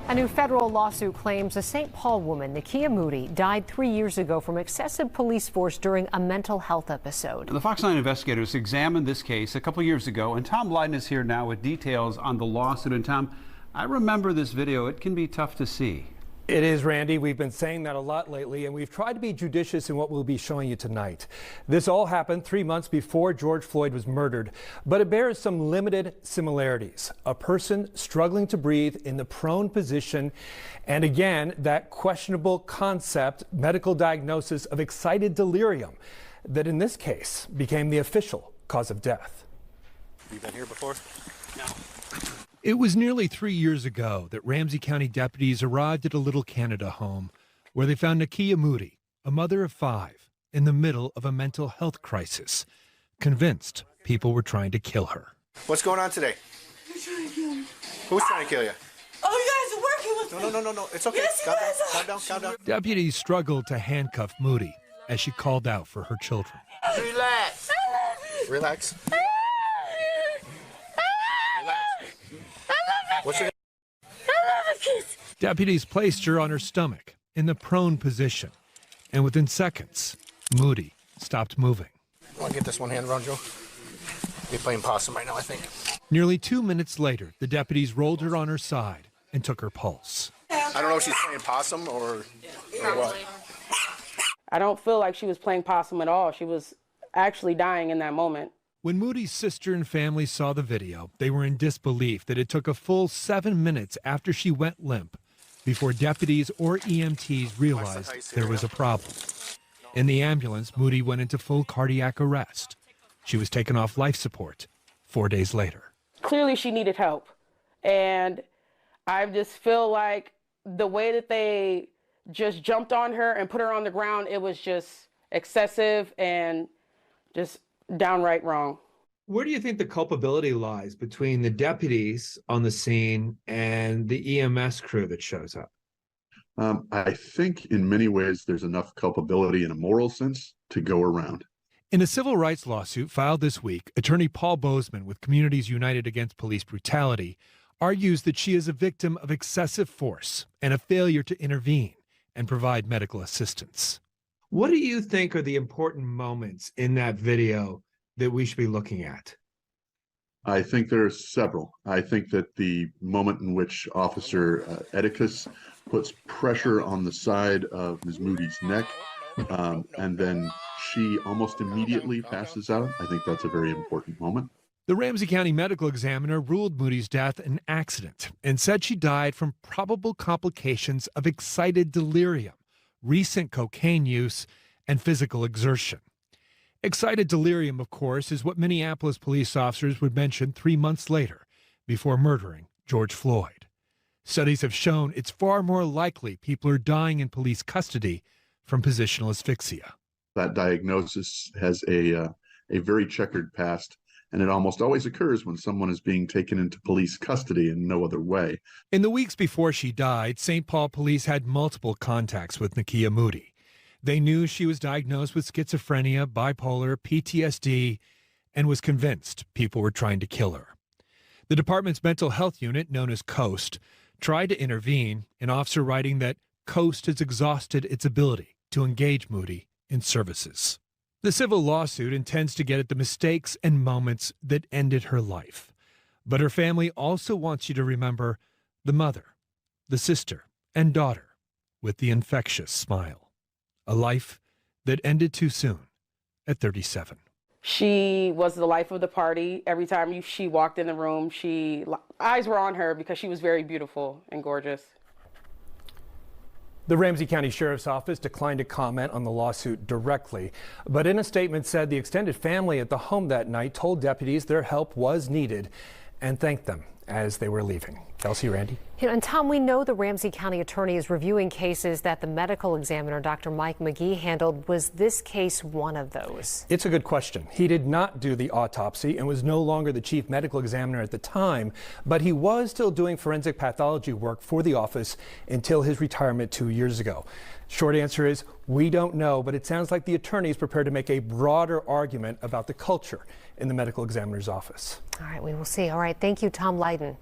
A new federal lawsuit claims a St. Paul woman, Nekeya Moody, died 3 years ago from excessive police force during a mental health episode. The Fox 9 investigators examined this case a couple years ago, and Tom Lydon is here now with details on the lawsuit. And Tom, I remember this video. It can be tough to see. It is, Randy. We've been saying that a lot lately, and we've tried to be judicious in what we'll be showing you tonight. This all happened 3 months before George Floyd was murdered, but it bears some limited similarities. A person struggling to breathe in the prone position, and again, that questionable concept, medical diagnosis of excited delirium, that in this case became the official cause of death. You been here before? No. It was nearly 3 years ago that Ramsey County deputies arrived at a little Canada home where they found Nekeya Moody, a mother of 5, in the middle of a mental health crisis, convinced people were trying to kill her. What's going on today? They're trying to kill me. Who's trying to kill you? Oh, you guys are working with me. No. It's okay. Yes, you guys are. Calm down. Deputies struggled to handcuff Moody as she called out for her children. Relax. Relax. What's your name? Deputies placed her on her stomach in the prone position, and within seconds, Moody stopped moving. I want to get this one hand around, Joe. You're playing possum right now, I think. Nearly 2 minutes later, the deputies rolled her on her side and took her pulse. I don't know if she's playing possum or what. I don't feel like she was playing possum at all. She was actually dying in that moment. When Moody's sister and family saw the video, they were in disbelief that it took a full 7 minutes after she went limp before deputies or EMTs realized there was a problem. In the ambulance, Moody went into full cardiac arrest. She was taken off life support 4 days later. Clearly she needed help. And I just feel like the way that they just jumped on her and put her on the ground, it was just excessive and just downright wrong. Where do you think the culpability lies between the deputies on the scene and the EMS crew that shows up? I think in many ways there's enough culpability in a moral sense to go around. In a civil rights lawsuit filed this week, attorney Paul Bozeman with Communities United Against Police Brutality argues that she is a victim of excessive force and a failure to intervene and provide medical assistance. What do you think are the important moments in that video that we should be looking at? I think there are several. I think that the moment in which Officer Edicus puts pressure on the side of Ms. Moody's neck, and then she almost immediately passes out, I think that's a very important moment. The Ramsey County medical examiner ruled Moody's death an accident and said she died from probable complications of excited delirium, recent cocaine use, and physical exertion. Excited delirium, of course, is what Minneapolis police officers would mention 3 months later before murdering George Floyd. Studies have shown it's far more likely people are dying in police custody from positional asphyxia. That diagnosis has a very checkered past, and it almost always occurs when someone is being taken into police custody in no other way. In the weeks before she died, St. Paul police had multiple contacts with Nekeya Moody. They knew she was diagnosed with schizophrenia, bipolar, PTSD, and was convinced people were trying to kill her. The department's mental health unit, known as COAST, tried to intervene, an officer writing that COAST has exhausted its ability to engage Moody in services. The civil lawsuit intends to get at the mistakes and moments that ended her life. But her family also wants you to remember the mother, the sister, and daughter with the infectious smile. A life that ended too soon at 37. She was the life of the party. Every time she walked in the room, eyes were on her because she was very beautiful and gorgeous. The Ramsey County Sheriff's Office declined to comment on the lawsuit directly, but in a statement said the extended family at the home that night told deputies their help was needed and thanked them as they were leaving. Kelsey, Randy. And Tom, we know the Ramsey County attorney is reviewing cases that the medical examiner, Dr. Mike McGee, handled. Was this case one of those? It's a good question. He did not do the autopsy and was no longer the chief medical examiner at the time, but he was still doing forensic pathology work for the office until his retirement 2 years ago. Short answer is we don't know, but it sounds like the attorney is prepared to make a broader argument about the culture in the medical examiner's office. All right, we will see. All right, thank you, Tom Lydon.